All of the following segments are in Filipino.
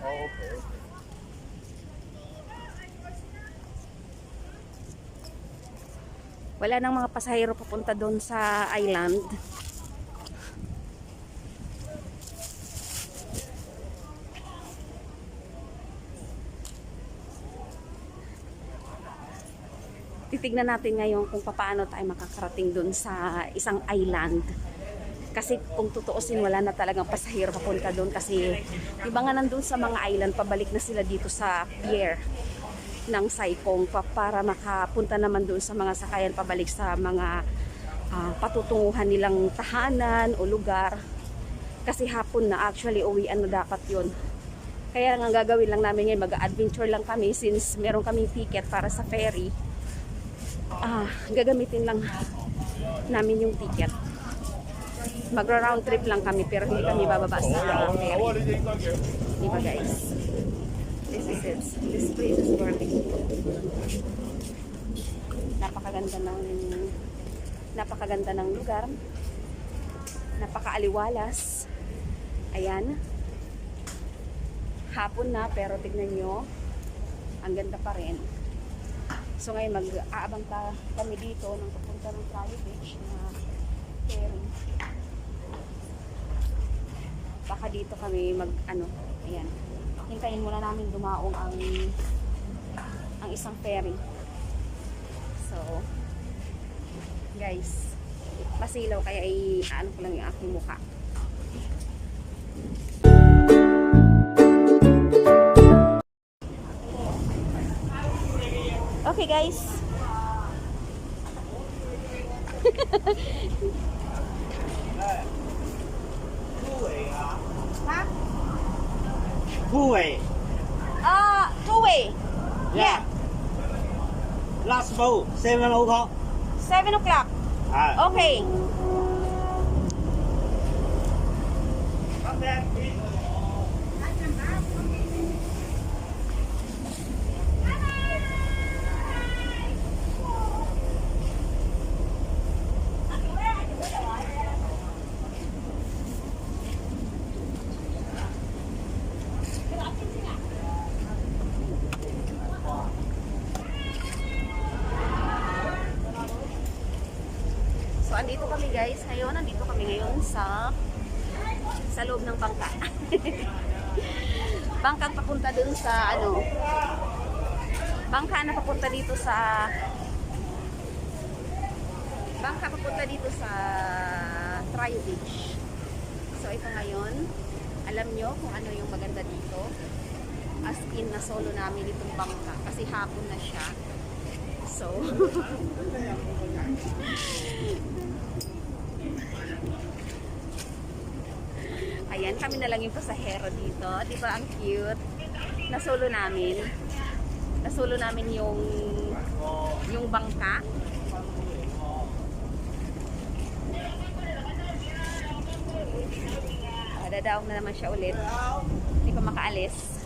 Okay. Wala nang mga pasahero papunta doon sa island. Titignan natin ngayon kung paano tayo makakarating doon sa isang island. Kasi kung tutuusin, wala na talagang pasahero papunta doon. Kasi iba nga nandun sa mga island, pabalik na sila dito sa pier ng Saipong para makapunta naman doon sa mga sakayan pabalik sa mga patutunguhan nilang tahanan o lugar. Kasi hapon na, actually uwian na dapat yun. Kaya nga gagawin lang namin ngayon, mag-adventure lang kami since meron kaming ticket para sa ferry. Gagamitin lang namin yung ticket. Magra-round trip lang kami pero hindi kami bababa sa ferry. Diba guys? This is it. This place is working. Napakaganda ng lugar. Napakaaliwalas. Ayan. Hapon na pero tignan nyo, ang ganda pa rin. So ngayon mag-aabang kami dito ng papunta ng Trayo Beach na ferry. Baka dito kami ayan. Hintayin muna namin dumaong ang isang ferry. So, guys, masilaw kaya ano ko lang yung aking mukha. Okay, guys. Mabuhay. Two-way. Yeah. Last boat, 7 o'clock. 7 o'clock. Okay. So, andito kami guys. Ngayon, nandito kami ngayon sa loob ng bangka. Bangkang papunta dun sa bangka na papunta dito sa Trayo Beach. So, ito ngayon. Alam nyo kung ano yung maganda dito. As in, na solo namin itong bangka. Kasi hapon na siya. So, ayan, kami na lang yung pasahero dito. Di ba ang cute? Nasolo namin yung bangka. Dadaong na naman siya ulit. Hindi pa makaalis.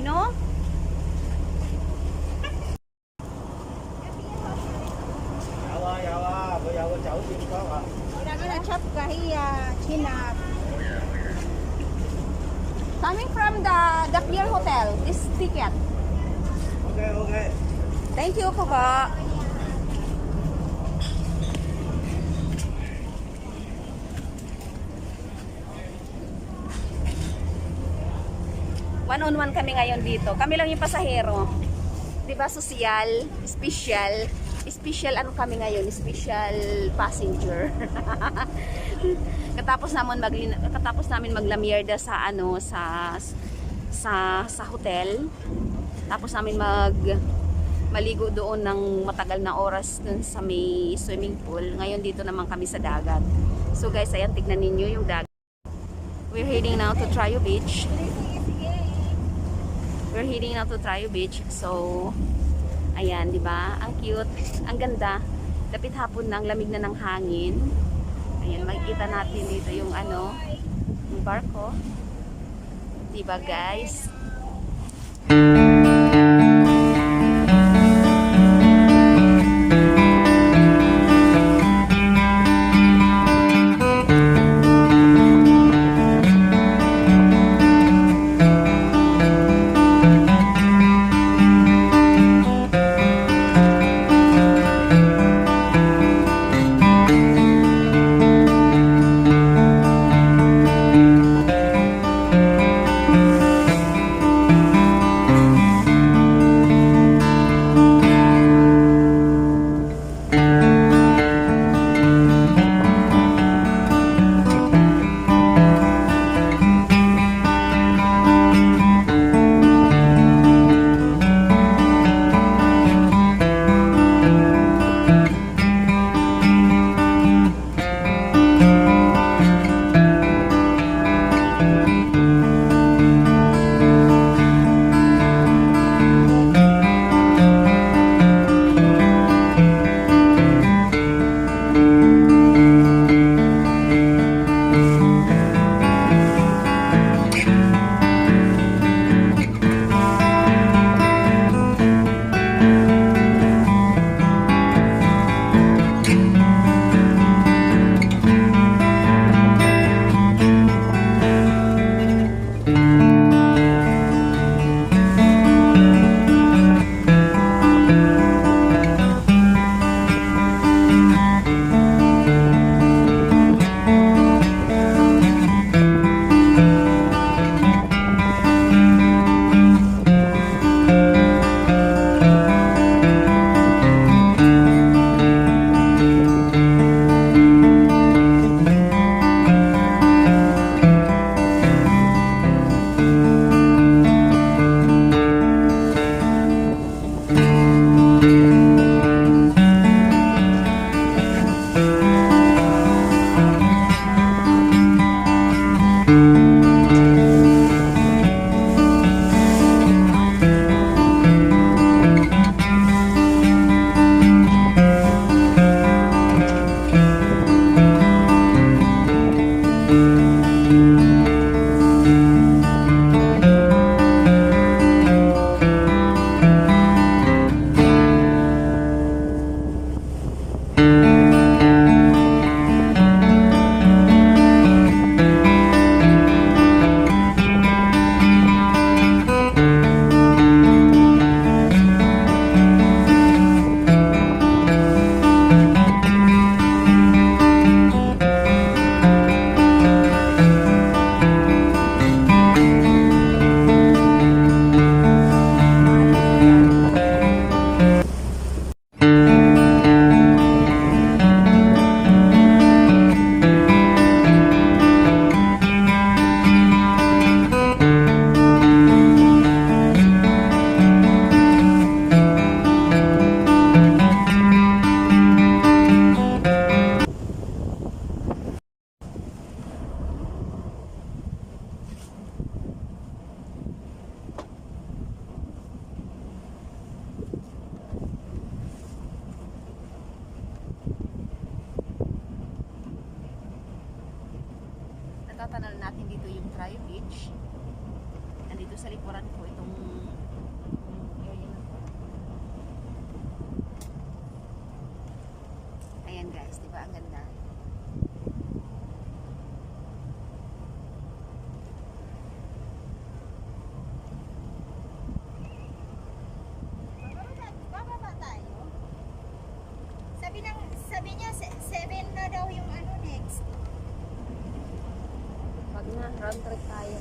No? Coming from the Pier Hotel, this ticket. Okay. Thank you po ba. One-on-one kami ngayon dito. Kami lang yung pasahero. 'Di ba, sosyal, special ano kami ngayon, special passenger. Katapos namin maglamierda sa sa hotel. Tapos namin maligo doon ng matagal na oras dun sa may swimming pool. Ngayon dito naman kami sa dagat. So guys, ayan, tignan ninyo yung dagat. We're heading now to Trayo Beach. So, ayan, di ba? Ang cute, ang ganda. Lapit hapon na, ang lamig na ng hangin. Ayan, makikita natin dito yung ano, yung barko. Diba guys? Natatanal natin dito yung Try Beach. Nandito sa likuran ko itong area na to. Ayan guys, di ba ang ganda? Bababa tayo. Sabi niya 7 na daw yung ano next. Wag na, round trip tayo.